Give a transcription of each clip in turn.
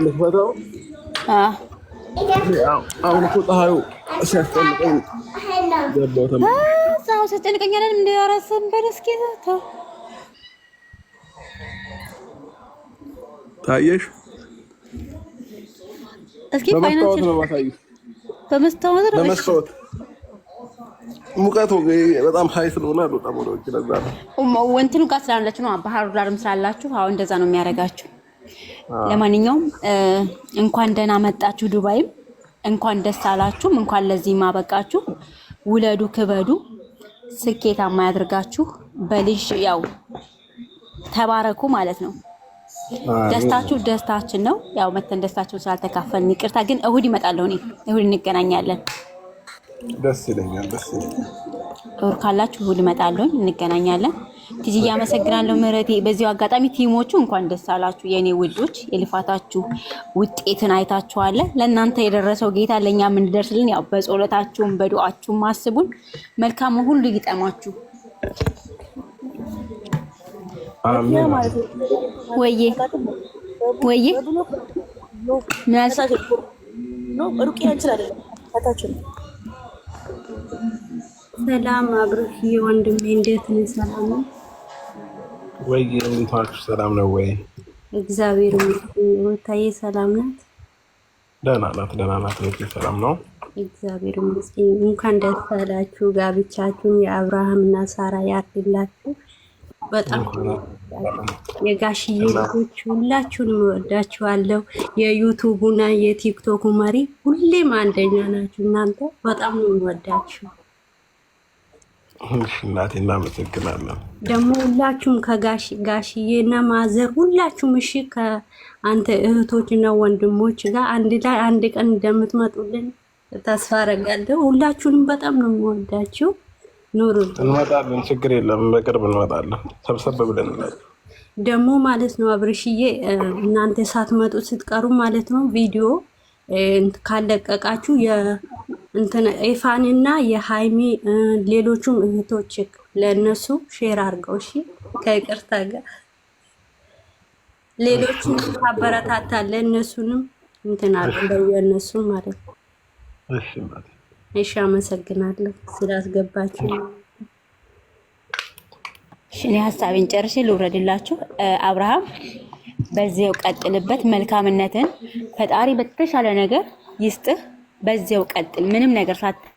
ልክፈተው። አሁን እኮ ፀሐዩ ሲያስጨንቀኝ ገባሁ። ፀሐዩ ሲያስጨንቀኝ አይደለም እንደ አራሰን በለስኪ ተው ታየሽ። እስኪ ፋይናንስ ነው ማሳየሽ። በመስታወት ሙቀቱ በጣም ሀይ ስለሆነ በጣም ወደ ውጭ ለዛ ነው። ወንትኑ ጋር ስላላችሁ ነው። ባህር ዳርም ስላላችሁ አሁን እንደዛ ነው የሚያደርጋችሁ። ለማንኛውም እንኳን ደህና መጣችሁ ዱባይም እንኳን ደስ አላችሁም። እንኳን ለዚህ ማበቃችሁ። ውለዱ፣ ክበዱ፣ ስኬታማ ያድርጋችሁ። በልጅ ያው ተባረኩ ማለት ነው። ደስታችሁ ደስታችን ነው። ያው መተን ደስታችሁ ስላልተካፈልን ይቅርታ። ግን እሁድ ይመጣለሁ እኔ እሁድ እንገናኛለን። ደስ ይለኛል። እሁድ ካላችሁ እሁድ እመጣለሁ፣ እንገናኛለን። ትጂ አመሰግናለሁ ምህረቴ። በዚሁ አጋጣሚ ቲሞቹ እንኳን ደስ አላችሁ የኔ ውዶች። የልፋታችሁ ውጤትን አይታችኋል። ለእናንተ የደረሰው ጌታ ለእኛም እንድደርስልን ያው በጸሎታችሁም በዱዓችሁም አስቡን። መልካም ሁሉ ይጠማችሁ። አሜን። ወዬ ምን አልሳት ነው ሩቂያ እንችላለን ታታችሁ ሰላም አብርሽ ወንድሜ እንዴት ነህ? ሰላም ነው ወይ? እንዴት ሰላም ነው ወይ? እግዚአብሔር ይመስገን። ታዬ ሰላም ናት? ደህና ናት። ሰላም ነው እግዚአብሔር ይመስገን። እንኳን ደስ አላችሁ። ጋብቻችሁን የአብርሃምና ሳራ ያድርግላችሁ። በጣም የጋሽዬ ልጆች ሁላችሁንም እወዳችኋለሁ። የዩቲዩቡና የቲክቶኩ መሪ ሁሌም አንደኛ ናችሁ። እናንተ በጣም ነው የምወዳችሁ። እሺ እናቴ እናመሰግናለን። ደግሞ ሁላችሁም ከጋሽዬና ማዘር ሁላችሁም እሺ፣ ከአንተ እህቶችና ወንድሞች ጋር አንድ ላይ አንድ ቀን እንደምትመጡልን ተስፋ አደርጋለሁ። ሁላችሁንም በጣም ነው የምወዳችሁ። ኑሩ። እንመጣለን፣ ችግር የለም። በቅርብ እንመጣለን። ሰብሰብ ብለን ደግሞ ማለት ነው አብርሽዬ፣ እናንተ ሳትመጡ ስትቀሩ ማለት ነው ቪዲዮ ካለቀቃችሁ እንትን ኤፋንና የሃይሚ ሌሎቹም እህቶች ለነሱ ሼር አድርገው እሺ፣ ከይቅርታ ጋር ሌሎቹም ታበረታታለን። እነሱንም እንትን አድርገው የነሱ ማለት ነው። እሺ አመሰግናለሁ ስላስገባችሁ። እሺ እኔ ሀሳቤን ጨርሼ ልውረድላችሁ። አብርሃም በዚያው ቀጥልበት፣ መልካምነትን ፈጣሪ በተሻለ ነገር ይስጥህ። በዚያው ቀጥል፣ ምንም ነገር ሳትል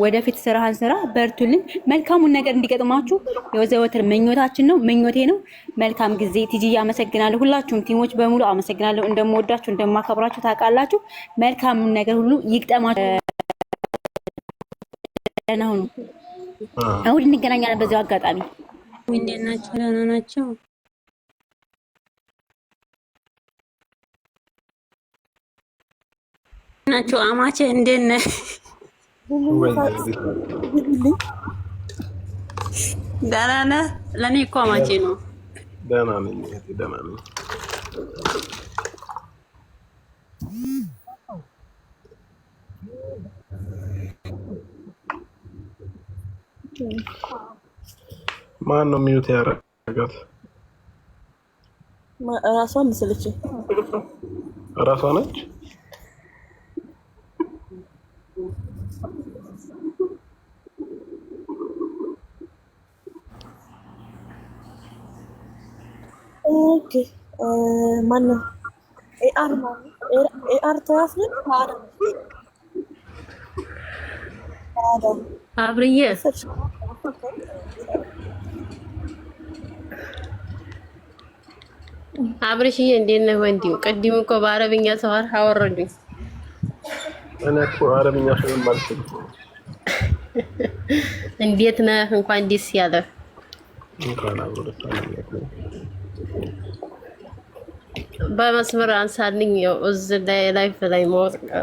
ወደፊት ስራህን ስራ። በርቱልን። መልካሙን ነገር እንዲገጥማችሁ የዘወትር ምኞታችን ነው፣ ምኞቴ ነው። መልካም ጊዜ። ቲጂ አመሰግናለሁ። ሁላችሁም ቲሞች በሙሉ አመሰግናለሁ። እንደምወዳችሁ እንደማከብራችሁ ታውቃላችሁ። መልካሙን ነገር ሁሉ ይግጠማችሁ። ደህና ሁኑ። እሑድ እንገናኛለን። በዚያው አጋጣሚ እንዴት ናቸው? ደህና ናቸው ናቸው። አማቼ እንዴት ነህ? ደህና ነህ? ለእኔ እኮ አማቼ ነው። ደህና ነኝ። ደህና ነኝ። ማን ነው ሚዩት ያደረጋት? እራሷ መሰለች። እራሷ ነች። ኦኬ ማን ነው? ኤአር ተዋስ ነው አብርዬ አብርሽዬ እንዴት ነህ ወንድም? ቅድም እኮ በአረብኛ ሰው አወረዱኝ። እኔ እኮ አረብኛ ሰው ማለት ነው። እንዴት ነህ? እንኳን ደስ ያለህ። እንኳን አብሮ ደስ ያለህ። በመስመር አንሳልኝ። ያው እዚህ ላይ ላይፍ ላይ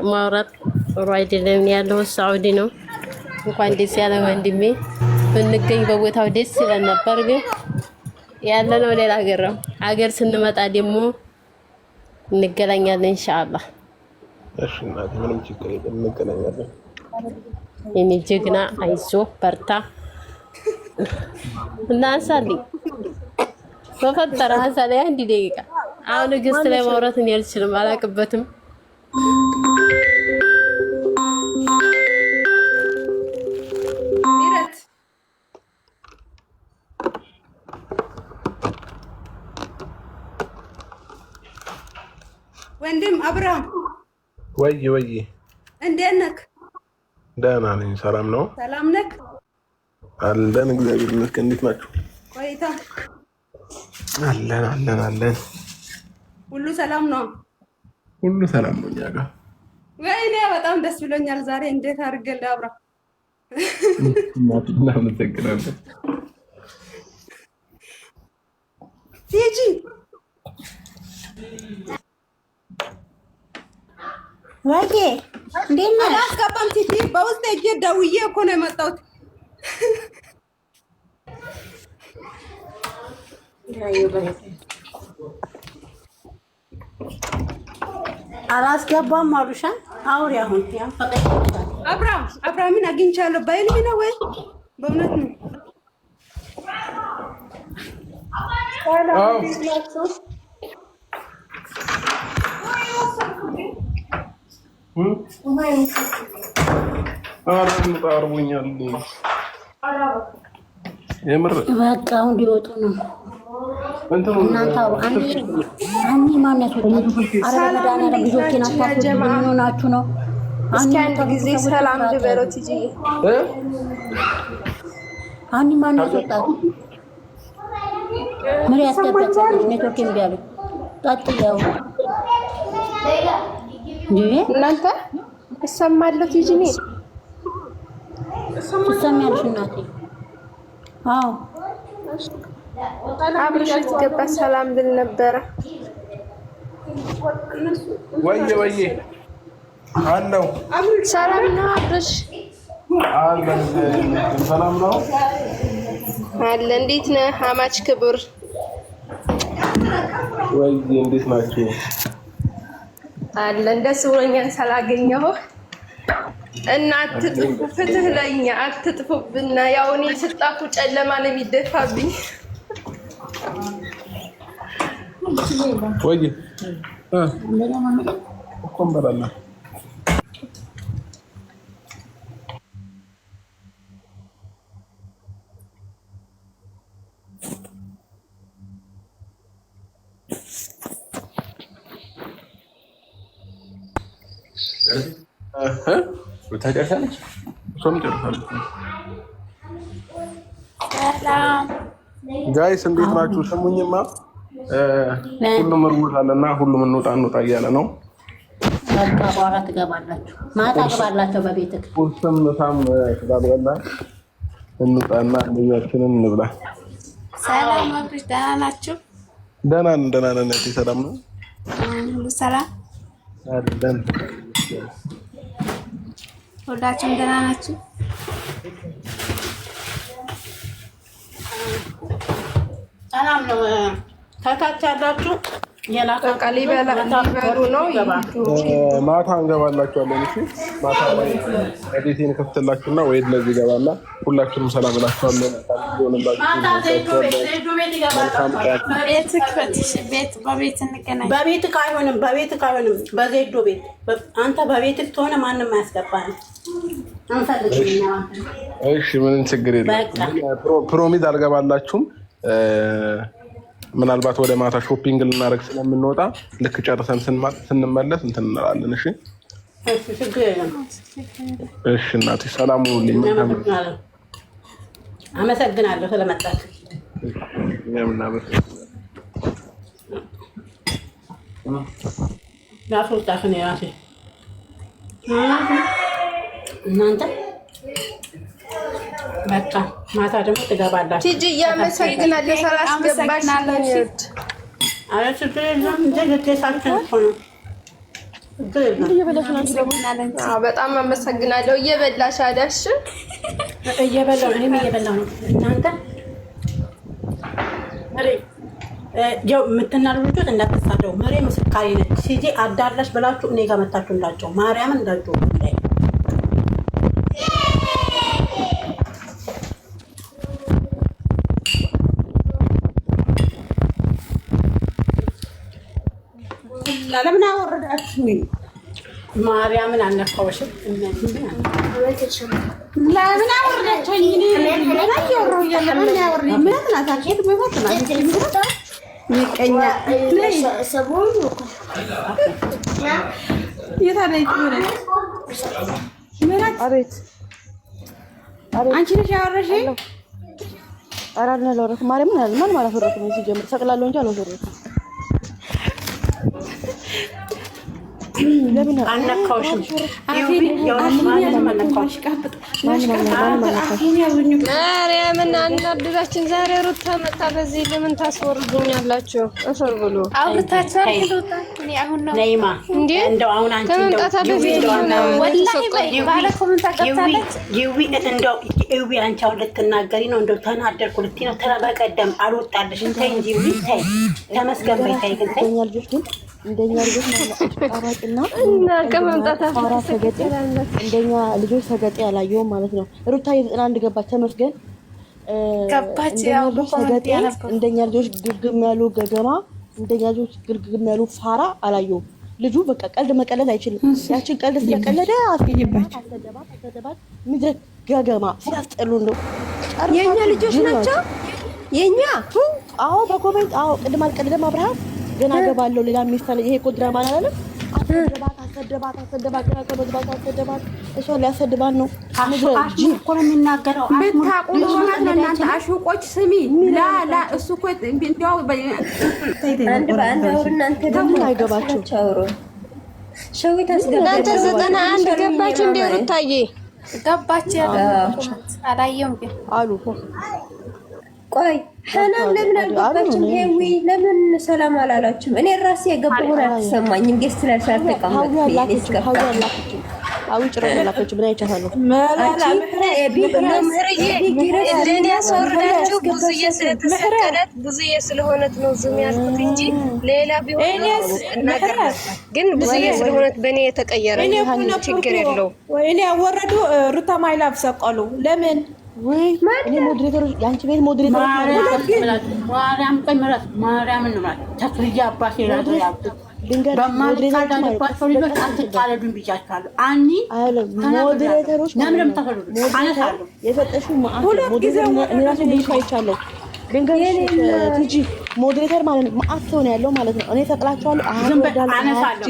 ማውራት ጥሩ አይደለም። ያለው ሳውዲ ነው። እንኳን ደስ ያለህ ወንድሜ። ብንገኝ በቦታው ደስ ይለን ነበር ግን ያለነው ሌላ ሀገር ነው። ሀገር ስንመጣ ደግሞ እንገናኛለን ኢንሻአላህ። እሺ እናቴ ምንም ችግር የለም፣ እንገናኛለን። የኔ ጀግና አይዞህ በርታ እና አንሳልኝ። በፈጠረ ሀሳብ ላይ አንድ ደቂቃ አሁን ግስት ላይ ማውራት እኔ አልችልም፣ አላውቅበትም። ወንድም አብርሃም ወይ እንዴት ነህ? ደህና ነኝ። ሰላም ነው? ሰላም ነህ? አለን እግዚአብሔር ይመስገን። እንዴት ናችሁ? ቆይታ አለን ሁሉ ሰላም ነው? ሁሉ ሰላም ነው እኛ ጋር። ወይኔ በጣም ደስ ብሎኛል ዛሬ። እንዴት አድርጌ ላብራ? እናመሰግናለን። ቲጂ ወይዬ እንዴት ነህ? አላስገባም ቲጂ፣ በውስጥ እጄ ደውዬ እኮ ነው የመጣሁት። አላስገባም አሉሻ። አውሪ አሁን አብርሃምን አግኝቻለሁ። በህልሜ ነው ወይ በእውነት ነው? አርቦኛል የምር። በቃ እንዲወጡ ነው እናንተ። አኒ ማነት አረጋዳና ልጆችን አታስወጡ። ምን ሆናችሁ ነው? እስኪ አንድ ጊዜ ሰላም ልበለው ቲጂ። አኒ ማነት ወጣት ምን ያስገባች ኔትወርክ እምቢ አለ። ቀጥያው እናንተ እሰማለሁ ቲጂ ነኝ። ትሰሚያለሽ እናቴ? አዎ አብርሽ ልትገባ ሰላም ልል ነበረ። ወይ አለው። ሰላም ነው አብርሽ? ሰላም ነው አለ። እንዴት ነህ አማች ክቡር? ወይ እንዴት ናችሁ? አለን። ደስ ብሎኛል ስላገኘሁህ እና አትጥፉ፣ ፍትህ ለኛ አትጥፉብና። ያው እኔ ስጣፉ ጨለማ ነው የሚደፋብኝ። ወይ ኮምበራላ ታጨርሳለች። እሷም ጨርሳለች። ሰላም ጋይስ እንዴት ናችሁ? ስሙኝማ ሁሉም እርቦታልና ሁሉም እንውጣ እያለ ነው። በቃ በኋላ ትገባላችሁ፣ ማታ ትገባላችሁ። በቤትህ ቁርስም ምሳም ስላልበላ እንውጣና ምግባችንን እንብላ። ሰላም አብርሽ፣ ደህና ናችሁ? ደህና ነን። ሰላም ነው? ሁሉ ሰላም አለን። ሁላችሁም ደህና ናችሁ? ሰላም ነው። ከታች ያላችሁ በቃ ሊበሉ ነው። ማታ እንገባላችኋለን። እሺ ማታ ላይ ቤቴን ከፍትላችሁና ወይ ለዚህ ገባና ሁላችሁም ሰላም እላችኋለሁ። በቤትህ አይሆንም። በዜዶ ቤት አንተ በቤትህ ትሆነ ማንም አያስገባህም። እሺ ምንም ችግር የለም። ፕሮሚዝ አልገባላችሁም። ምናልባት ወደ ማታ ሾፒንግ ልናደርግ ስለምንወጣ ልክ ጨርሰን ስንመለስ እንትን እንላለን። እሺ እሺ እናቴ ሰላም ሁኑልኝ። አመሰግናለሁ ስለመጣችሁ። እናንተ በቃ ማታ ደግሞ ትገባላችሁ። ቲጂ እያመሰግናለሁ ስላስገባሽ። ኧረ ችግር የለም። ልትሳችን እኮ ነው። በጣም አመሰግናለሁ። እየበላሽ አዳሽ? እየበላሁ እኔም እየበላሁ ነው። እናንተ ያው የምትናደዱት እንዳትሳደው። መሬ ምስካሪ ነች። ሲጂ አዳለሽ ብላችሁ እኔ ጋር መታችሁ እንዳቸው ማርያምን እንዳችሁ ላይ ለምን አወረዳችሁኝ? ማርያምን አነካውሽም። ለምን አወረዳችሁኝ? ምን አወረው ያለምን ያወረኝ ምን ተናታከት በመጣ ይቀኛ ሰቦን የታለኝ ምን አቤት አንቺ ነሽ ያወረሽኝ? አራና ለወረክ ማርያም ማን ማለት ወረክ ነው ሲጀምር ሰቅላለሁ እንጂ አልወረኩም። ለምን አነካውሽም? ማርያምን አናድዳችን ዛሬ ሩታ መጣ። በዚህ ለምን ታስወርዱኛላችሁ? እፈር ብሎ አውርታችኋል። አሁን ነው ነይማ እንደው አሁን አንቺ ከመምጣታ በፊት ይዊ አንቺ አሁን ልትናገሪ ነው? እንደው ተናደርኩ ልትይ ነው? በቀደም አልወጣልሽም። ተይ እንጂ ይዊ ተይ፣ ተመስገን በይ። ተይ ግን ተይ እንደኛ ልጆች አራቂና እና ከመምጣታ ሰገጤ እንደኛ ልጆች ሰገጤ ያላየው ማለት ነው። ሩታ የ91 ገባች። ተመስገን ገባች። ያው ሰገጤ እንደኛ ልጆች ግግም ያሉ ገገማ፣ እንደኛ ልጆች ግግም ያሉ ፋራ አላየው። ልጁ በቃ ቀልድ መቀለድ አይችልም። ያችን ቀልድ ስለቀለደ አስገባች። አሰደባት ምድረ ገገማ ሲያስጠሉ ነው። የኛ ልጆች ናቸው የኛ። አዎ በኮሜንት አዎ ቅድም አልቀልደም አብርሃም ገና ገባለው ሌላ ሚስት ይሄ እኮ ድራማ አይደለም። አሰደባት አሰደባት እሷ ሊያሰድባን ነው። አሹ እኮ ነው የሚናገረው። ብታቁሉ እናንተ አሹቆች ስሚ ላ እሱ እኮ እንዴው አንድ በአንድ አውሩ። እናንተ ደግሞ አይገባችሁ ሸዊት አስገባ። እናንተ 91 ገባች እንደ ሩታዬ ገባች። አላየውም ግን አሉ። ቆይ ሐናን ለምን አልገባችም? ሄዊ ለምን ሰላም አላላችሁም? እኔ ራሴ የገባሁ አልተሰማኝም። ጌስት ላይ ሳልተቀመጥ አዊ ጭራሽ ያላከች ምን አይቻታለሁ። ለኔ ያስወርዳችሁ ብዙዬ ስለተሰከረት ብዙዬ ስለሆነት ነው ዝም ያልኩት እንጂ ሌላ ቢሆን ነገር ግን ብዙዬ ስለሆነት በእኔ የተቀየረ ችግር የለው። እኔ ያወረዱ ሩታ ማይላፍ ሰቀሉ ለምን ወይ እኔ ሞዴሬተር ያንቺ ቤት ሞዴሬተር ማርያም ቀመራት ማርያም ነው ማለት ተክልያ አባቴ ራሱ ያብጥ በማልካዳባቸው ልጆች አትጣለዱን ብያችኋለሁ። አኒ ሞዴሬተሮች ለምን ተፈሉ አነሳለሁ የፈጠሽው ሞዴሬተር እኔ ራሱ ብዙ አይቻለሁ። ድንገት ቲጂ ሞዴሬተር ማለት ነው ማአት ሰው ነው ያለው ማለት ነው። እኔ ተጥላቸዋለሁ አነሳለሁ።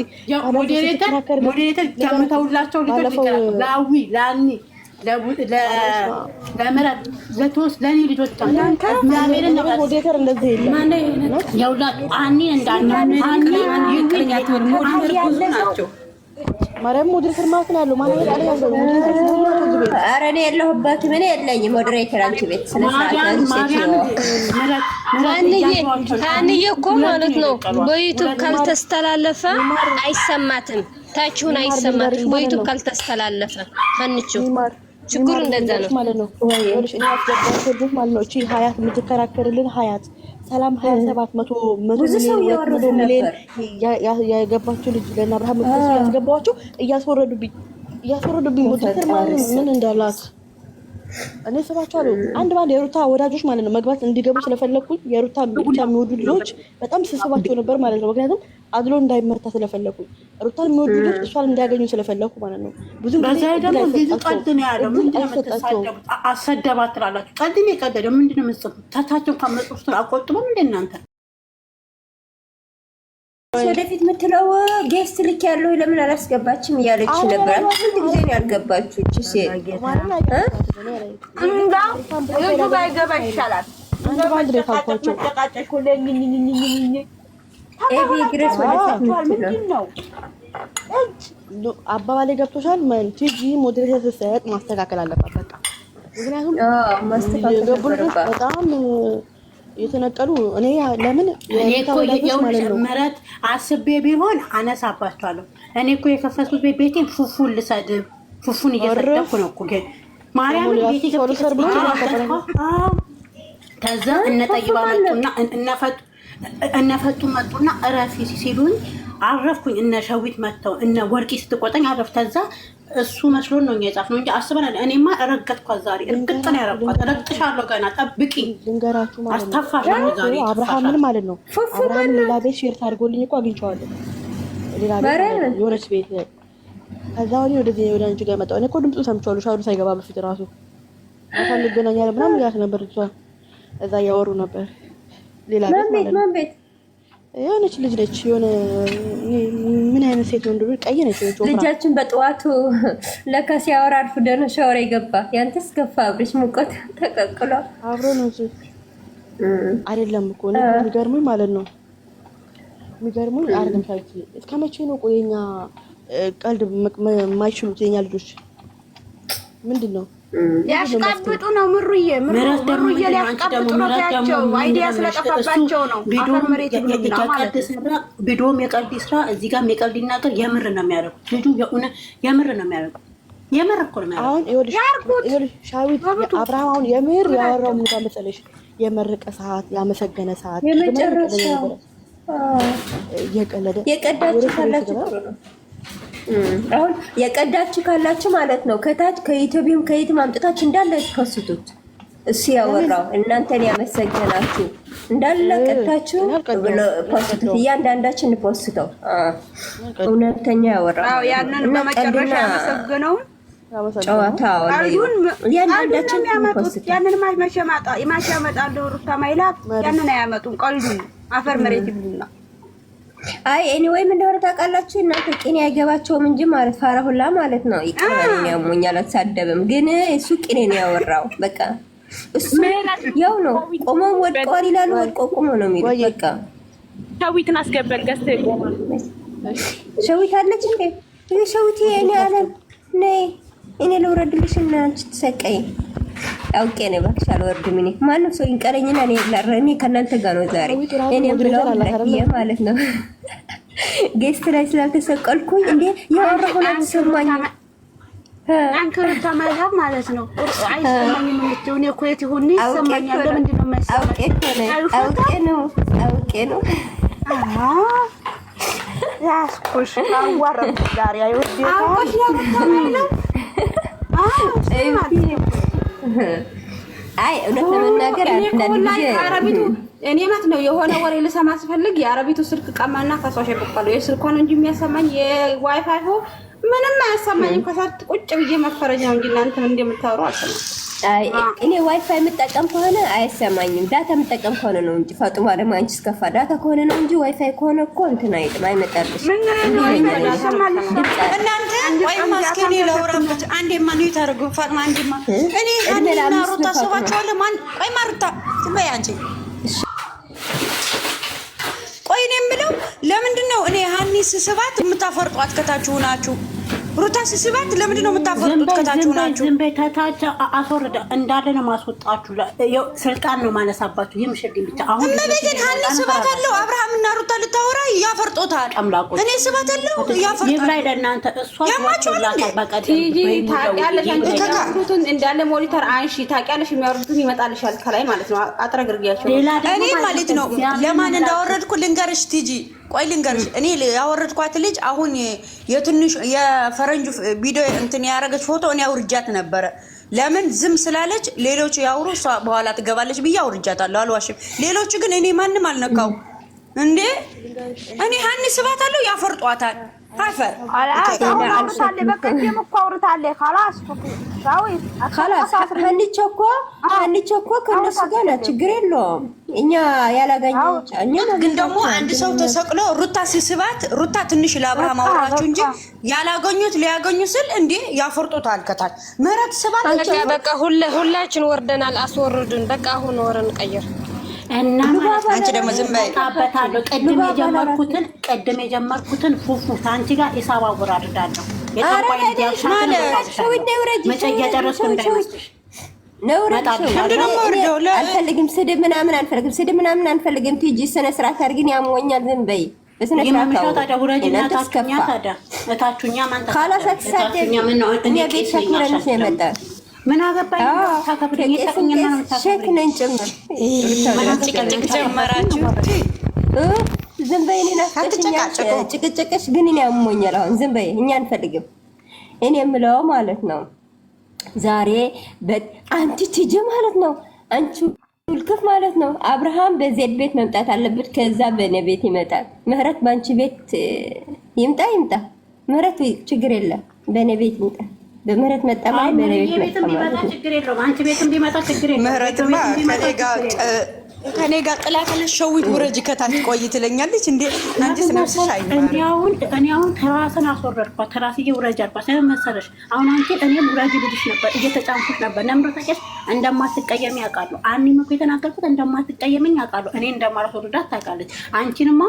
ሞዴሬተር ጀምተውላቸው ልጆች ላዊ ላኒ ለምራት ለቶስ ለኔ ልጆች እግዚአብሔርን ነው ሞዴሬተር እንደዚህ የለም ያውላት አኒ እንዳና አኒ ይቅርኛት ሞዴሬተር ብዙ ናቸው። ማርያም ሞዴሬተር ማለት ነው ያለው ማለት ነው ያለው ሞዴሬተር ብዙ ናቸው። ቤት ኧረ እኔ የለሁበትም። እኔ የለኝም ሞዴሬተር አንቺ ቤት ታንዬ እኮ ማለት ነው በዩቲዩብ ካልተስተላለፈ አይሰማትም። ታችሁን አይሰማትም በዩቲዩብ ካልተስተላለፈ ታንቹ ችግሩ እንደዛ ነው ማለት ነው። ወይስ እኔ አስገባችሁ ማለት ነው። እቺ ሀያት የምትከራከርልን ሀያት ሰላም 27 ሚሊዮን ያገባችሁ ልጅ ለና አብርሃም ምክንያት ያስገባችሁ እያስወረዱብኝ ሞዴሬተር ማለት ምን እንዳላት እኔ ሰባቸዋለሁ። አንድ ባንድ የሩታ ወዳጆች ማለት ነው መግባት እንዲገቡ ስለፈለኩኝ የሩታ ብቻ የሚወዱ ልጆች በጣም ስስባቸው ነበር ማለት ነው። ምክንያቱም አድሎ እንዳይመርታ ስለፈለኩኝ ሩታን የሚወዱ ልጆች እሷን እንዲያገኙ ስለፈለኩ ማለት ነው። ብዙ ጊዜ ደግሞ ብዙ ቀልድ ነው ያለው። ምንድነው የምትሳደቡት? አሰደባት ትላላችሁ። ቀልድ ነው የቀደደው። ምንድነው የምትጽፉት? ታታቸው ከመጽሁፍ አቆጥቡም እንደ እናንተ ወደፊት የምትለው ጌስት ልክ ያለው ለምን አላስገባችም እያለች ነበር። ስንት ጊዜ ነው ያልገባችሁ? እቺ ሴት እንዳ ባይገባ ይሻላል። አንድ ባንድ ነው ካልኳቸው ኤቢ ግሬስ ምንድነው አባባሌ ገብቶሻል? ቲጂ ሞዴሬተር ስትሰጥ ማስተካከል አለባት በቃ። ምክንያቱም ማስተካከል በጣም የተነቀሉ እኔ ለምን ምረት አስቤ ቢሆን አነሳባቸዋለሁ። እኔ እኮ የከፈቱት ቤቴን ፉፉን ልሰድብ ፉፉን እየሰደብኩ ነው እኮ ግን ማርያም ቤቴ ከዛ እነጠይባ መጡና እነፈቱ መጡና እረፊ ሲሉኝ አረፍኩኝ። እነ ሸዊት መጥተው እነ ወርቂ ስትቆጠኝ አረፍ። ከዛ እሱ መስሎን ነው የጻፍነው እንጂ አስበናል። እኔማ ረገጥኳት ዛሬ እርግጥ ነው ያረኳት። ረግጥሻለሁ ገና ጠብቂ ልንገራችሁ ማለት ነው። አስታፋሽ ነው ዛሬ አብርሃምን ማለት ነው። አብርሃም ሌላ ቤት ሼር ታርጎልኝ እኮ አግኝቼዋለሁ። ሌላ ቤት የሆነች ቤት ከዛ ወዲህ ወደ አንቺ ጋር መጣሁ። እኔ እኮ ድምፁ ሰምቼዋለሁ ሻወር ሳይገባ በፊት ራሱ አሁን እንገናኛለን ምናምን እያልክ ነበር። እዛ እያወሩ ነበር። ሌላ ቤት የሆነች ልጅ ነች። የሆነ ምን አይነት ሴት ነው እንደሆነ ቀይ ነች። ልጃችን በጠዋቱ ለካ ሲያወራ አርፍዶ ነው ሻወር የገባ። ያንተስ ገፋ አብረሽ ሙቀት ተቀቅሏል። አብሮ ነው አይደለም እኮ ነው የሚገርሙኝ ማለት ነው። የሚገርሙኝ አይደለም ሳይት እስከ መቼ ነው ቆየኛ ቀልድ የማይችሉት የኛ ልጆች ምንድን ነው ያሽቃብጡ ነው? ምሩዬ ሊያሽቃብጡ ነው ያቸው አይዲያ ስለጠፋባቸው ነው። አፈር መሬት ይሉና ማለት ነው። ቪዲዮም የቀልድ ስራ እዚህ ጋር የቀልድ ይናገር የምር ነው የሚያደርጉት። ልጁ የምር ነው የሚያደርጉት። የምር እኮ ነው የሚያደርጉት። አሁን ሻዊት አብርሃም አሁን የምር ያወራው ምን ጋር መሰለሽ የመረቀ ሰዓት ያመሰገነ ሰዓት የመጨረሻ የቀዳችሁ ካላችሁ ነው። አሁን የቀዳችሁ ካላችሁ ማለት ነው ከታች ከዩቲዩብም ከየትም አምጥታችሁ እንዳለ ፖስቱት። እሱ ያወራው እናንተን ያመሰገናችሁ እንዳለ ቀዳችሁ ፖስቱት። እያንዳንዳችን ፖስተው እውነተኛ ያወራው አዎ ያንን በመጨረሻ ያመሰገነው ጨዋታው አይሁን ያንዳንዳችን ፖስቱት። ያንን ማሻመጣ ሩታ ማይላት ያንን አያመጡም። ቀልዱ አፈር መሬት ይብሉና አይ ኤኒዌይ ምን እንደሆነ ታውቃላችሁ እናንተ ቅኔ አይገባቸውም እንጂ ማለት ፋራ ሁላ ማለት ነው። ይቀበለኝ ያሞኛል አትሳደብም፣ ግን እሱ ቅኔ ነው ያወራው። በቃ እሱ ያው ነው ቆመው ወድቀዋል ይላሉ። ወድቆ ቆሞ ነው የሚሉት። በቃ ሻዊትን አስገበል ገዝተ ይቆማል። ሻዊት አለች እንዴ? ይሄ ሻዊት እኔ አለም ነይ እኔ ልውረድልሽ እና አንቺ ትሰቀይ አውቄ ነው እባክሽ አልወርድም። እኔ ማንም ሰው ይንቀረኝና እኔ ላረኔ ከእናንተ ጋር ነው ዛሬ እኔ ብለው ማለት ነው። ጌስት ላይ ስላልተሰቀልኩኝ እንዴ ያወራሁ ነው ሰማኝ። አንከር ተማይላም ማለት ነው። አይሰማኝም የምትይው እኔ እኮ የት ይሁን ይሰማኛል። ለምንድን ነው የማይሰማኝ? አውቄ ነው ያስኩሽ አዋራም ዛሬ አይወርድ አውቆሽ ነው አይ እውነት ለመናገር አረቢቱ እኔ ማለት ነው የሆነ ወሬ ልሰማ ስፈልግ የአረቢቱ ስልክ ቀማና ከሷሽ በቀለው የስልኳን እንጂ የሚያሰማኝ የዋይፋይ ምንም አያሰማኝም። ከሳት ቁጭ ብዬ መፈረጃ ነው እንጂ እናንተ እንደምታወሩ አልሰማም። አይ እኔ ዋይፋይ የምጠቀም ከሆነ አይሰማኝም። ዳታ የምጠቀም ከሆነ ነው እንጂ ፈጥማ ደግሞ አንቺ እስከፋ ዳታ ከሆነ ነው እንጂ ዋይፋይ ከሆነ እኮ እንትን አይጥም አይመጣልሽ። እናንተ ወይ ማስከኔ ለወራበት አንዴ ማን ይታረጉ ፈጥማ አንዴማ እኔ ሀኒና ሩታ ሰባቸዋለሁ። ማን ቆይ ማሩታ ትበይ አንቺ ቆይ እኔ የምለው ለምንድን ነው እኔ ሀኒ ስስባት የምታፈርጧት ከታችሁ ናችሁ? ሩታ ስስባት ለምንድን ነው የምታፈርጡት ከታችሁ ናችሁ? ዝም በይ ከታች አስወርዳ እንዳለ ነው ማስወጣችሁ። ስልጣን ነው ማነሳባችሁ። ይምሽልኝ ብቻ አሁን ለምን ሀኒ ስባት አለው አብርሃምና ሩታ ልታወራ ያፈርጦታል። እኔ ስባት አለው ያፈርጣል። ይብላይ ለእናንተ እሷ ያማችሁላታ በቀደም ታውቂያለሽ አንቺ ታውቁትን እንዳለ ሞኒተር አንሺ ታውቂያለሽ። የሚያወርዱትን ይመጣልሻል ከላይ ማለት ነው። አጥረግርጊያቸው እኔ ማለት ነው ለማን እንዳወረድኩ ልንገርሽ ቲጂ ቆይ ልንገርሽ። እኔ ያወረድኳት ልጅ አሁን የትንሽ የፈረንጁ ቪዲዮ እንትን ያረገች ፎቶ እኔ አውርጃት ነበረ። ለምን ዝም ስላለች ሌሎቹ ያውሩ እሷ በኋላ ትገባለች ብዬ አውርጃታለሁ። አልዋሽም። ሌሎቹ ግን እኔ ማንም አልነካው እንዴ። እኔ ሀኒ ስባት አለው ያፈርጧታል። አፈር ሀኒቾ እኮ ከነሱ ጋር ናት። ችግር የለውም። እኛ ያላገኘው ግን ደግሞ አንድ ሰው ተሰቅሎ ሩታ ሲስባት ሩታ ትንሽ ለአብርሃም አወራችሁ እንጂ ያላገኙት ሊያገኙ ስል እንዴ ያፈርጡታል ከታች ምህረት ስባት። በቃ ሁላችን ወርደናል። አስወርዱን። በቃ አሁን ወረን ቀየር እና አንቺ ደግሞ ዝም በይ። ታበታለሁ ቀድም የጀመርኩትን ፉፉ አንቺ ጋር ሂሳብ አወራርዳለሁ። አልፈልግም ስድብ ምናምን አልፈልግም። ስድብ ምናምን አልፈልግም። ቲጂ ስነ ስርዓት አድርጊን። ያሞኛል። ዝም በይ። በስነ ስርዓት ምን አገባኝ? ሼክ ነኝ ጭምር ጭቅጭቅ ጀመራችሁ። ዝም በይ። እኔን ጭቅጭቅሽ ግን እኔ ያሞኛል። አሁን ዝም በይ። እኛ አንፈልግም። እኔ የምለው ማለት ነው ዛሬ አንቲ ቲጂ ማለት ነው አንቺ ልክፍ ማለት ነው። አብርሃም በዜድ ቤት መምጣት አለበት። ከዛ በኔ ቤት ይመጣል። ምህረት ባንቺ ቤት ይምጣ ይምጣ። ምህረት ችግር የለም። በእኔ ቤት ይምጣ። በምህረት መጣ ማለት በእኔ ቤት መጣ ማለት ችግር የለውም። አንቺ ቤትም ቢመጣ ችግር የለውም። ምህረትማ ከኔ ጋር ጥላከለ ሸዊት ውረጅ ከታች ቆይ ትለኛለች እንዴ? አንቺስ ነፍስሽ አይማር። እኔ አሁን ተራስን አስወረድኳት። ተራስዬ ውረጅ አልኳት። ለምን መሰለሽ? አሁን አንቺ እኔም ውረጅ ብልሽ ነበር፣ እየተጫንኩሽ ነበር። ለምን ታውቂያለሽ? እንደማትቀየሚ ያውቃለሁ። እኔም እኮ የተናገርኩት እንደማትቀየመኝ ያውቃለሁ። እኔ እንደማላስወርዳት ታውቃለች። አንቺንማ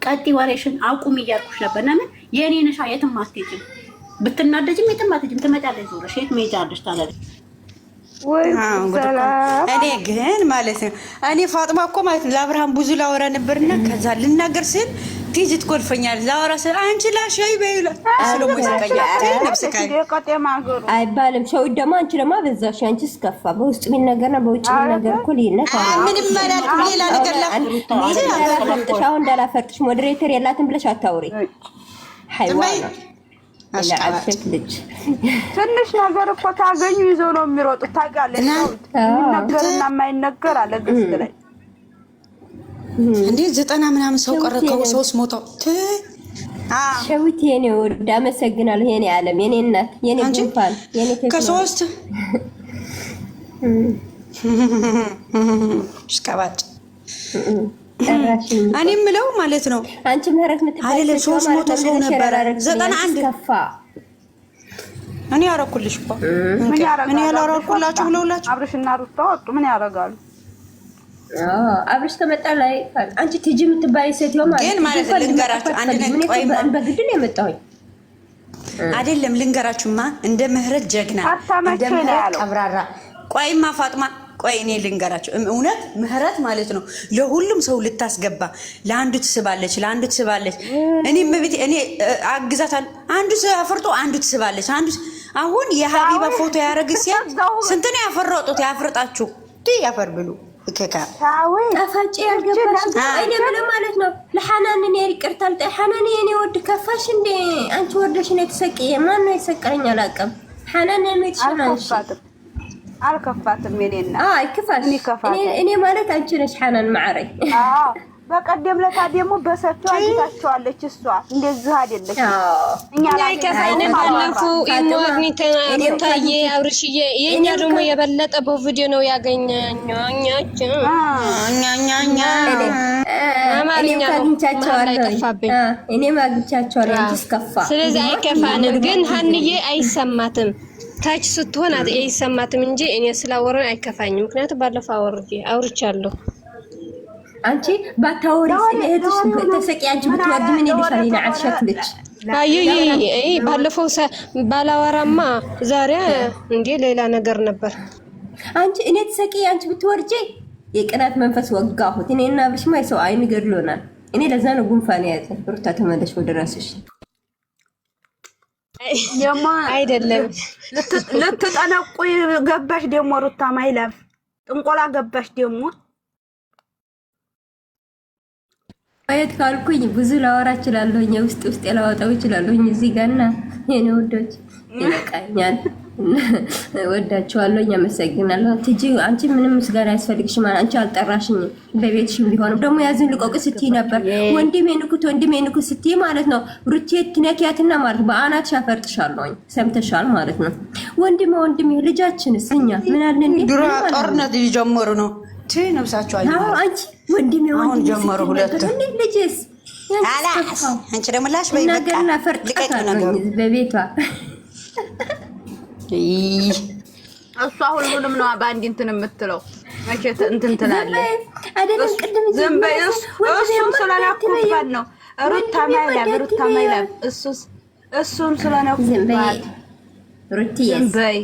ቀጢ ወሬሽን አቁም እያልኩሽ ነበር። ለምን የኔ ነሻ የትም አትሄጂም። ብትናደጅም የትም አትሄጂም። ትመጫለሽ ዞረሽ የት መሄጃለሽ ታዲያ? እኔ ግን ማለት ነው እኔ ፋጥማ እኮ ማለት ነው ለአብርሃም ብዙ ላወራ ነበርና ከዛ ልናገር ስል ቲጂ ትቆልፈኛል። ላወራ ስል አንቺ ላሻይ በይላ ስለሞ ይስቀያል ነፍስካይ አይባልም። ሸው ደግሞ አንቺ ደግሞ በዛሽ አንቺ ስከፋ በውስጥ የሚነገርና በውጭ የሚነገር እኮ ልዩነት አለ። ምንም ማለት ሌላ ነገር ሻው እንዳላፈርጥሽ ሞዴሬተር የላትም ብለሽ አታውሪ። ሃይዋና ትንሽ ነገር እኮ ታገኙ ይዘው ነው የሚሮጡት። ታውቂያለሽ? የሚነገርና የማይነገር አለ ግስት ላይ እንዴ 90 ምናምን ሰው ቀረከው 300 ሸዊት የኔ ወድ አመሰግናለሁ። የኔ ዓለም የኔ እናት የኔ ጉንፋን የኔ ከሶስት ስካባጭ እኔ የምለው ማለት ነው አንቺ ምህረት አይደለም 300 ሰው ነበር 91 ከፋ እኔ ያረኩልሽ እኮ ምን ያላረኩላችሁ ብለውላችሁ አብርሽና ሩታ ወጡ። ምን ያረጋሉ? አብርሽ ተመጣ ላይ አንቺ ቲጂ የምትባይ ሴትዮ ማለት ልንገራችሁ አንድ ነገር ቆይ በግድ ነው የመጣሁኝ አይደለም ልንገራችሁማ እንደ ምህረት ጀግና እንደ ምህረት አብራራ ቆይማ ፋጥማ ቆይ እኔ ልንገራችሁ እውነት ምህረት ማለት ነው ለሁሉም ሰው ልታስገባ ለአንዱ ትስባለች እኔ መብት እኔ አግዛታል አንዱ አፈርጦ አንዱ ትስባለች አንዱ አሁን የሀቢባ ፎቶ ያረግስ ያ ስንት ነው ያፈረጡት ያፈርጣችሁ ያፈር ብሉ ከካ አፋጭ ያርገባሽ እኔ ምን ማለት ነው ለሐናን እኔ ይቅርታል ሐናን እኔ ወድ ከፋሽ እንዴ አንቺ ወርደሽ ነው ተሰቀየ ማን ነው ይሰቀረኝ አላቀም ሐናን እኔ ትሽናንሽ አልከፋትም የኔና አይከፋሽ እኔ ማለት አንቺ ነሽ ሐናን ማዕረይ በቀደም ለታ ደግሞ በሰፊው አግታቸዋለች እሷ እንደዚህ አይደለች እኛ ላይ ከፋይነ ባለፉ ኢሞግኒተና ታዬ አብርሽዬ የኛ ደግሞ የበለጠ በቪዲዮ ነው ያገኘኛኛች እኛኛኛ አማርኛ እኔ ማግቻቸዋለሁ እንስከፋ ስለዚህ አይከፋንም ግን ሀንዬ አይሰማትም ታች ስትሆን አይሰማትም እንጂ እኔ ስላወራን አይከፋኝም ምክንያቱም ባለፈው አውርቻለሁ አንቺ ባታወሪ ስለሄድሽ ተሰቂ አንቺ ብትወድ ምን ይልሻል ይናዓት ሸክልች አይ ባለፈው ባላወራማ ዛሬ እንዴ ሌላ ነገር ነበር አንቺ እኔ ተሰቂ አንቺ ብትወርጂ የቅናት መንፈስ ወጋሁት እኔና አብርሽማ ሰው አይን ገድሎናል እኔ ለዛ ነው ጉንፋን ያዘ ሩታ ተመለሽ ወደ ራስሽ የማ አይደለም ልትጠነቁ ገባሽ ደሞ ሩታ ማይላፍ ጥንቆላ ገባሽ ደሞ አየት ካልኩኝ ብዙ ላወራ እችላለሁ ውስጥ ላወጣው እችላለሁ እዚህ ጋርና የኔ ወዶች ይበቃኛል ወዳችኋለሁ አመሰግናለሁ ትጂ አንቺ ምንም ምስጋና ያስፈልግሽም አንቺ አልጠራሽኝ በቤትሽም ቢሆንም ደግሞ ያዝን ልቆቅ ስትይ ነበር ወንድሜ ንኩት ስትይ ማለት ነው ሩቴት ትነኪያትና ማለት በአናት ሻፈርጥሻለሁ ሰምተሻል ማለት ነው ወንድሜ ልጃችንስ እኛ ምን አለ እንዴ ድሮ ጦርነት ሊጀምሩ ነው ነብሳቸው አይደል አንቺ ወንድሜ አሁን ጀመሩ ሁለቱ ልጅስ አላስ አንቺ ደግሞ ላሽ በይ በቃ ልቀቅ ነገሩ በቤቷ እሷ ሁሉንም ነው በአንድ እንትን የምትለው መቼ እንትን ትላለች አይደለም ቅድም ዝም በይ እሱም ስለናኩባት ነው ሩታ ማይላብ እሱም ስለናኩባት ሩቲዬ በይ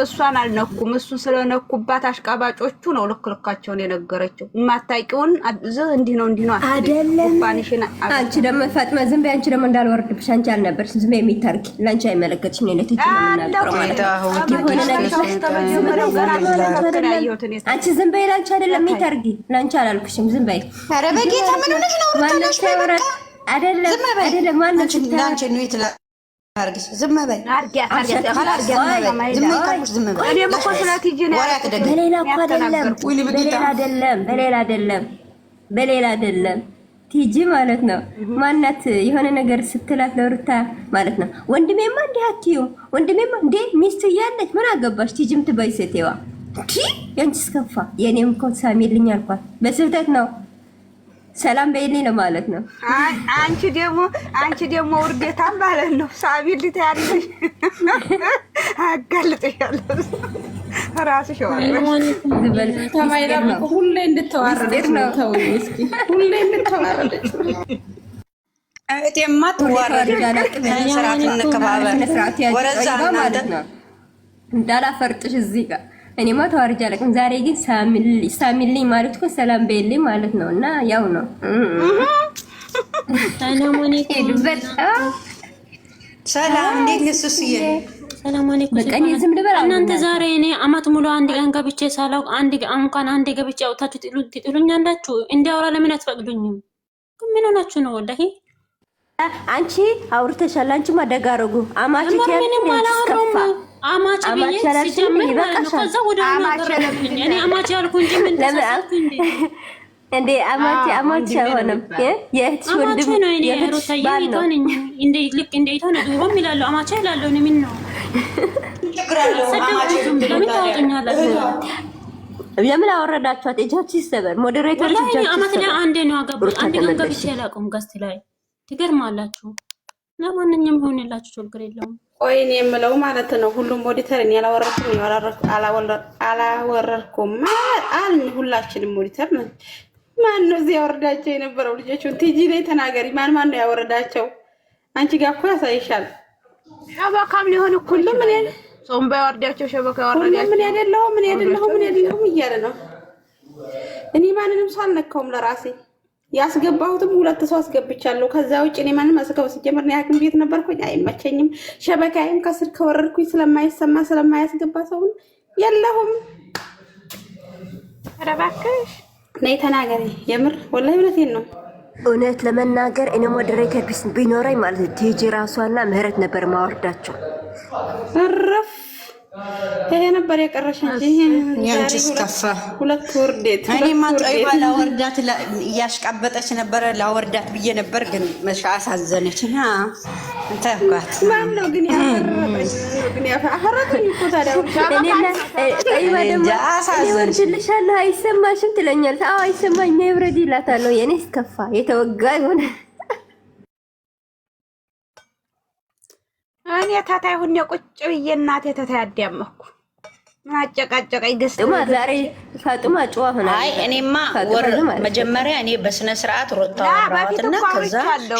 እሷን አልነኩም እሱን ስለነኩባት አሽቃባጮቹ ነው ልክልካቸውን የነገረችው ማታቂውን እንዲህ ነው አይደለም አንቺ ደግሞ ፋጥማ ዝም በይ አንቺ ደግሞ እንዳልወርድብሽ አንቺ አልነበርሽ ዝም በይ የሚታርቂ ላንቺ አይመለከትሽም ነው ለትጂ አንቺ ዝም በይ ላንቺ አይደለም የሚታርቂ ላንቺ አላልኩሽም ዝም በይ ኧረ በጌታ ምን ሆነሽ ነው ሩታሽ አይደለም ማነው ላንቺ ነው ይትላ አርግሽ ዝም በይ በሌላ አይደለም ቲጂ ማለት ነው ማናት የሆነ ነገር ስትላት ለሩታ ማለት ነው ወንድሜማ እንዲህ አትይው ወንድሜማ እንዴ ሚስት እያለች ምን አገባሽ ቲጂም ትበይ ሴቴዋ ቲ ያንቺስ ከፋ የኔም እኮ ሳሚልኝ አልኳት በስህተት ነው ሰላም በይልኝ ለማለት ነው አንቺ ደግሞ ውርደታም ማለት ነው ሳሚል ታያለሽ አጋልጥሻለሁ ራስሽ ሁሌ እንድትዋረደች ነው ተውኝ እስኪ ሁሌ እንድትዋረደች እቴማ ትዋረድ ስርዓት እንከባበር ወረዛ ማለት ነው እንዳላፈርጥሽ እዚህ ጋር እኔማ ተዋርጃ አለቅም ዛሬ ግን ሳሚልኝ ማለት እኮ ሰላም በይልኝ ማለት ነው እና ያው ነው ሰላም አለይኩም ሰላም እንዴት ነሽ ሱስዬ ሰላም አለይኩም በቃ እኔ ዝም ልበል እናንተ ዛሬ እኔ አመት ሙሉ አንድ ቀን ገብቼ ሳላውቅ እንኳን አንድ ገብቼ አውጣችሁ ትጥሉኛላችሁ እንዲያወራ ለምን አትፈቅዱኝም ምን ሆናችሁ ነው ወላሂ አንቺ አውርተሻል አንቺማ ደጋረጉ አማቺ ከፋ አማቺ ብዬ ሲጀምር ማለት ነው ከዛ ወደ አማቺ እኔ አማቺ ያልኩ እንጂ ምን ተሳሳትኩኝ እንዴ አማቺ አይሆንም የእህትሽ ወንድም የእህትሽ ባል እንዴ ልክ እንዴ ይተነ ድሮም ይላሉ አማቺ ይላሉ እኔ ምን ነው ትግራለው አማቺ ለምን አወረዳችኋት እጃችሁ ይሰበር ሞዴሬተሮች እጃችሁ አማት ላይ አንዴ ነው አገባው አንዴ ግን ገብቼ ያላቀም ጋስት ላይ ትገርማላችሁ ለማንኛውም ሆነላችሁ ችግር የለውም ቆይ እኔ የምለው ማለት ነው ሁሉም ሞዲተር እኔ አላወረድኩም አልን ሁላችንም ሞዲተር ነን ማን ነው እዚህ ያወረዳቸው የነበረው ልጆቹን ቲጂ ላይ ተናገሪ ማን ነው ያወረዳቸው አንቺ ጋር እኮ ያሳይሻል ሸበካም ሊሆን እኩል ምን ጾም ባይወርዳቸው ሸበካ ያወረዳቸው ምን ያደለው እያለ ነው እኔ ማንንም ሳልነካውም ለራሴ ያስገባሁትም ሁለት ሰው አስገብቻለሁ ከዛ ውጭ እኔ ማንንም አስገባው ሲጀምር ነው ያክም ቤት ነበርኩኝ አይመቸኝም ሸበካይም ከስር ከወረድኩኝ ስለማይሰማ ስለማያስገባ ሰው የለሁም ረባከሽ ነይ ተናገሪ የምር ወላሂ እውነቴን ነው እውነት ለመናገር እኔ ሞዴሬተር ቢኖረኝ ማለት ቲጂ ራሷና ምህረት ነበር ማወርዳቸው አረፍ ይሄ ነበር የቀረሽ እንጂ ያንቺስ ከፋ ሁለት ወርዴት እኔማ ጦይባ ላወርዳት እያሽቃበጠች ነበረ ላወርዳት ብዬ ነበር ግን መሻ አሳዘነች እንተኳት ማን ነው ግን ያፈረጠኝ እኮ ታዲያ ጦይባ ደግሞ አሳዘንሽልሻለሁ አይሰማሽም ትለኛለች አዎ አይሰማኝ ነው ይብረድ ይላታለሁ የኔስ ከፋ የተወጋ ይሆነ እኔ ታታይ ሁኔ ቁጭ ብዬ እናቴ ታታይ አዳመኩ ምን አጨቃጨቀኝ ገስጥማ ዛሬ ፋጡማ ጨዋ ሆነ አይ እኔማ መጀመሪያ እኔ በስነ ስርዓት ሮጣዋትና ከዛ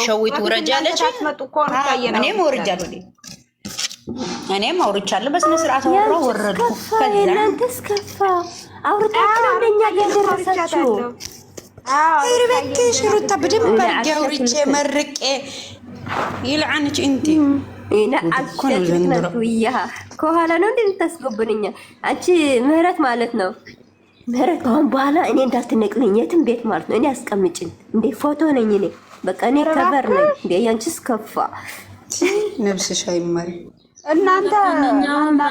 ሸዊት ወረጃለች እኔም ወርጃለሁ በስነ ስርዓት ወረድኩ ከዛ እናንተስ ከፋ አውርታችሁ እንደኛ ያደረሳችሁ ይርበክሽ ሩታ በደንብ አውርቼ መርቄ ይልዓንች እንት ኢና አልኩ ከኋላ ነው እንደምታስገቡንኛ አንቺ ምህረት ማለት ነው ምህረት አሁን በኋላ እኔ እንዳትነቅልኝ የትም ቤት ማለት ነው እኔ አስቀምጭኝ እንዴ ፎቶ ነኝ እኔ በቃ እኔ ከበር ነኝ እንዴ ያንቺስ ከፋ ነብስሽ አይማር እናንተ እናንተ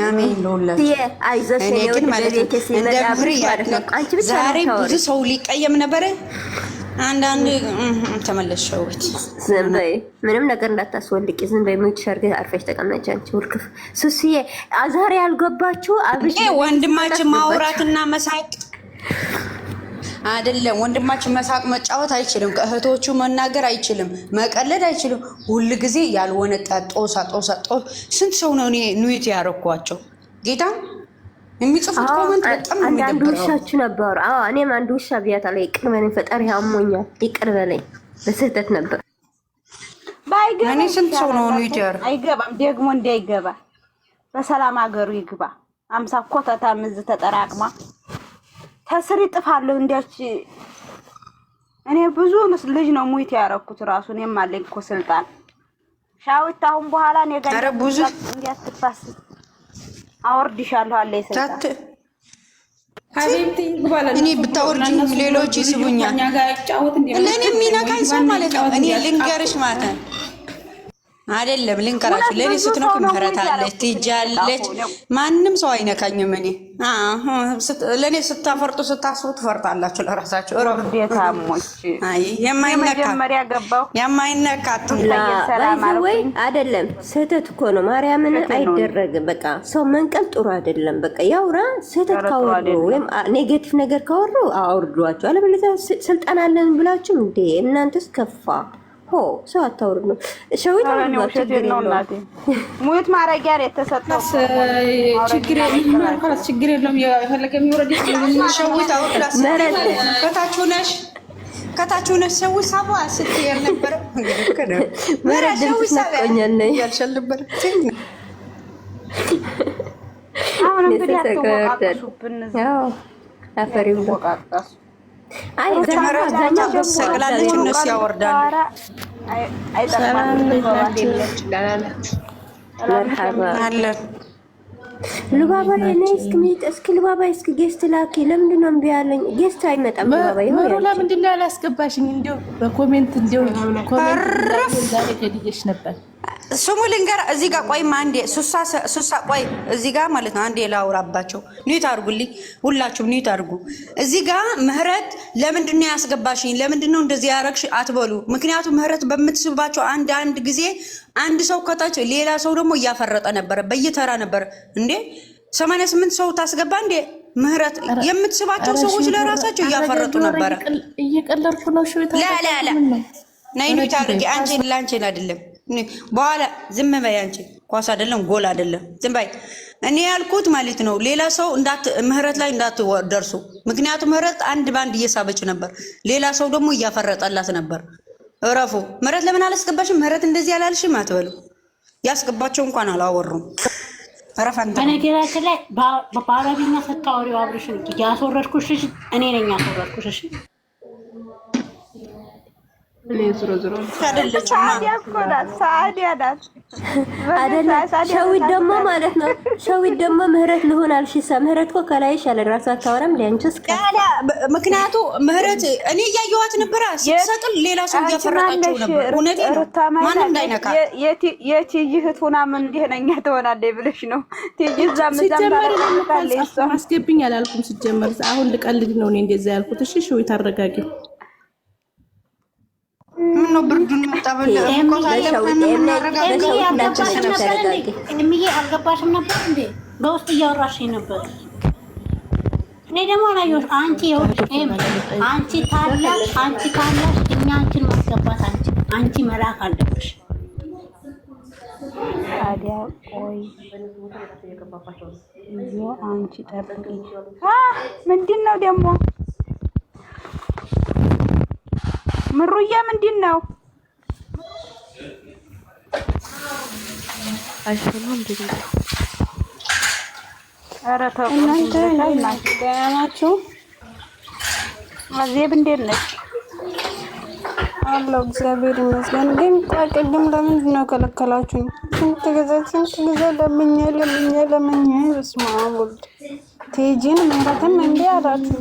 አሜን ሎላ አይዞሽ እኔ ግን ማለት እንደ ፍሪ አንቺ ብቻ ዛሬ ብዙ ሰው ሊቀየም ነበር አንዳንድ ተመለሽውት ዝም በይ ምንም ነገር እንዳታስወልቂ ዝም በይ ምን ትሸርገ አርፈሽ ተቀመጪ አንቺ ወልክፍ ሱሲዬ ዛሬ ያልገባችሁ አብሽ ወንድማችን ማውራትና መሳቅ አይደለም ወንድማችን መሳቅ መጫወት አይችልም ከእህቶቹ መናገር አይችልም መቀለድ አይችልም ሁሉ ጊዜ ያልሆነ ጦሳ ስንት ሰው ነው እኔ ኑይት ያረኳቸው ጌታ የሚጽፉት ኮሜንት በጣም ነው የሚደብረው። አንድ ውሻችሁ ነበሩ። አዎ እኔም አንድ ውሻ ብያታለሁ። ይቅር በለኝ ፈጣሪ አሞኛል። ይቅር በለኝ በስህተት ነበር። ባይገባ እኔ ስንት ሰው ነው ይደር አይገባም ደግሞ እንዳይገባ በሰላም ሀገሩ ይግባ። 50 ኮተታ ምዝ ተጠራቅማ ተስሪ ጥፋለሁ እንዲያች እኔ ብዙ ልጅ ነው ሙይት ያረኩት ራሱ እኔም አለኝ እኮ ስልጣን ሻዊት አሁን በኋላ እኔ ጋር ብዙ እንዲያትፋስ አወርድሻለሁ አለ ይሰጣ ሀቢብቲ ይግባላል እኔ ብታወርጂ ሌሎች ይስቡኛል ለኔ የሚነካኝ ሰው ማለት ነው እኔ ልንገርሽ ማለት ነው አይደለም ልንከራችሁ ለኔ ስትነኩ ምህረት አለች ትጃለች። ማንም ሰው አይነካኝም። እኔ ለኔ ስታፈርጡ ስታስሩ ትፈርጣላችሁ ለራሳችሁ። ረብዴታሞች አይ የማይነካ ወይ አይደለም። ስህተት እኮ ነው። ማርያምን አይደረግም። በቃ ሰው መንቀል ጥሩ አይደለም። በቃ ያውራ። ስህተት ካወሩ ወይም ኔጌቲቭ ነገር ካወሩ አውርዷቸው። አለበለዚያ ስልጣን አለን ብላችሁ እንዴ እናንተስ ከፋ ሰው አታውርዱ ነው። ሸዊት ነው ችግር ነው እናቴ ሙት ማረጊያ የተሰጠው ችግር የለም። የፈለገ የሚወረድ ሸዊት አውጥላስ ከታችሁ ነሽ ሸዊት ሳባ ስትየር ነበር መረድ ሸዊት ያልሻል ነበር። አሁን እንግዲህ አትወቃቀሱብን ያው አፈሪም ወቃቀሱ አይ ዘመራዛኛው ሰቅላለች እነሱ ያወርዳሉ። ልባባ እኔ እስኪ ልባባ እስኪ ጌስት ላኪ። ለምንድን ነው እምቢ ያለኝ? ጌስት አይመጣም። ልባባ ይሆን ለምንድን ነው ያላስገባሽኝ? እንደው በኮሜንት እንደው ኮሜንት ዛሬ ገድየሽ ነበር። ስሙ ልንገር እዚህ ጋር ቆይ አንዴ ሱሳ ቆይ እዚህ ጋር ማለት ነው። አንዴ ላውራባቸው ኒውት አድርጉልኝ፣ ሁላችሁም ኒውት አድርጉ። እዚህ ጋር ምህረት ለምንድን ነው ያስገባሽኝ? ለምንድን ነው እንደዚህ ያረግሽ አትበሉ። ምክንያቱም ምህረት በምትስባቸው አንድ ጊዜ አንድ ሰው ከታች ሌላ ሰው ደግሞ እያፈረጠ ነበረ፣ በየተራ ነበረ። እንዴ 88 ሰው ታስገባ እንዴ? ምህረት የምትስባቸው ሰዎች ለራሳቸው እያፈረጡ ነበረ። እየቀለድኩ ነው። ላ ነይ ኒውት አድርጊ። አንቺን አይደለም በኋላ ዝም በይ። አንቺ ኳስ አይደለም ጎል አይደለም፣ ዝም በይ። እኔ ያልኩት ማለት ነው ሌላ ሰው ምህረት ላይ እንዳትደርሱ። ምክንያቱም ምህረት አንድ ባንድ እየሳበች ነበር፣ ሌላ ሰው ደግሞ እያፈረጠላት ነበር። እረፉ። ምህረት ለምን አላስገባሽም? ምህረት እንደዚህ አላልሽም አትበሉ። ያስገባቸው እንኳን አላወሩም። ረፈንተ በነገራችን ላይ በአረብኛ ስታወሪው አብርሽ ያስወረድኩሽ እኔ ነኝ ያስወረድኩሽ። ሸዊት ደግሞ ማለት ነው። ሸዊት ደግሞ ምህረት ልሆን አልሽሳ። ምህረት እኮ ከላይሽ ያለ ራሱ አታወራም። ሊያንቺስ ምክንያቱ ምህረት እኔ እያየኋት ነበረ ስትሰቅል ሌላ ሰው እያፈረጣቸው ነበር። እውነቴን ነው። ማንም እንዳይነካ የቲጂ እህት ሆና ምን እንዲህነኛ ትሆናለች ብለሽ ነው? ቲጂ እዛም አስገብኝ አላልኩም ሲጀመር። አሁን ልቀልድ ነው እኔ እንደዛ ያልኩት። እሺ ሸዊት አረጋጊው። ምን ነው ብርዱን መጣበለ እምዬ አልገባሽም ነበር እንዴ? በውስጥ እያወራሽኝ ነበር። እኔ ደግሞ አላየሁሽ። አንቺ ታላሽ እኛ አንቺን ማስገባት አንቺ መላክ አለብሽ። ታዲያ ቆይ አንቺ ጠብቂ። ምንድን ነው ደግሞ ምሩዬ? ምንድን ነው አይሰማም? ኧረ ተው እናንተ ደህና ናችሁ? አዜብ እንዴት ነች? አለሁ እግዚአብሔር ይመስገን። ግን ቅድም ለምንድን ነው ከለከላችሁኝ? ስንት ጊዜ ለምኜ በስመ አብ ወልድ ቲጂን ምህረትም እንዴ አላችሁ።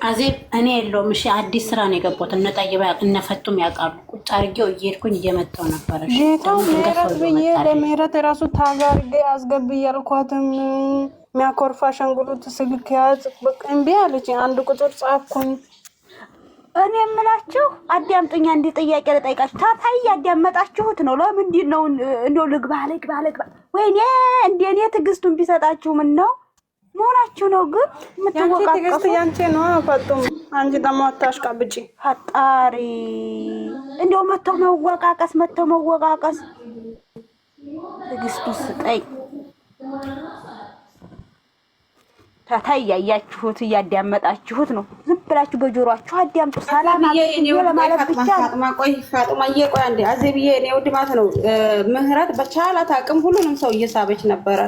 አዜብ እኔ የለውም። እሺ አዲስ ስራ ነው የገባሁት። እነ ጠይባ እነፈቱም ያውቃሉ። ቁጭ አድርጌው እየሄድኩኝ እየመጣሁ ነበር። እሺ ጌታው ምህረት ብዬ ለምህረት የራሱ ታግ አድርጌ አስገቢ ያልኳትም የሚያኮርፋ ሸንጉሉት ስልክ ያዝ በቃ እምቢ አለች። አንድ ቁጥር ጻፍኩኝ። እኔ የምላችሁ አዳምጡኛ። እንዲህ ጥያቄ ልጠይቃችሁ። ታታይ ያዳመጣችሁት ነው? ለምንድን ነው እንደው ልግባ ወይኔ እንደኔ ትዕግስቱን ቢሰጣችሁ ምን ነው መሆናችሁ ነው? ግን ያንቺ ትዕግስት ያንቺ ነው። ፈጡም አንቺ ደግሞ አታሽቃብጪ። ፈጣሪ እንደው መተው መወቃቀስ ትዕግስቱ ስጠኝ። ታታይ ያያችሁት እያዳመጣችሁት ነው። ዝም ብላችሁ በጆሮአችሁ አዳምጡ። ሰላም ለማለት ብቻ ፋጡማዬ ቆይ አንዴ አዜብዬ እኔ ውድማት ነው ምህረት በቻላት አቅም ሁሉንም ሰው እየሳበች ነበረ።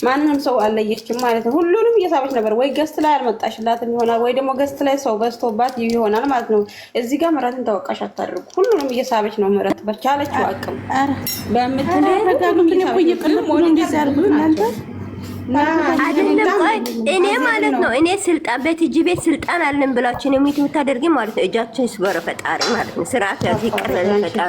ማንንም ሰው አለየችም ማለት ነው። ሁሉንም እየሳበች ነበር። ወይ ገስት ላይ አልመጣሽላትም ይሆናል፣ ወይ ደግሞ ገስት ላይ ሰው በዝቶባት ይሆናል ማለት ነው። እዚህ ጋር ምህረትን ተወቃሽ አታድርጉ። ሁሉንም እየሳበች ነው ምህረት በቻለችው አቅም በምትደረጋሉ። አይደለም። ቆይ እኔ ማለት ነው እኔ ስልጣን በቲጂ ቤት ስልጣን አለን ብላችሁ ነው የምታደርጊ ማለት ነው። እጃችን ስበረ ፈጣሪ ማለት ነው። ስርዓት ያዝ ይቀርላል ፈጣሪ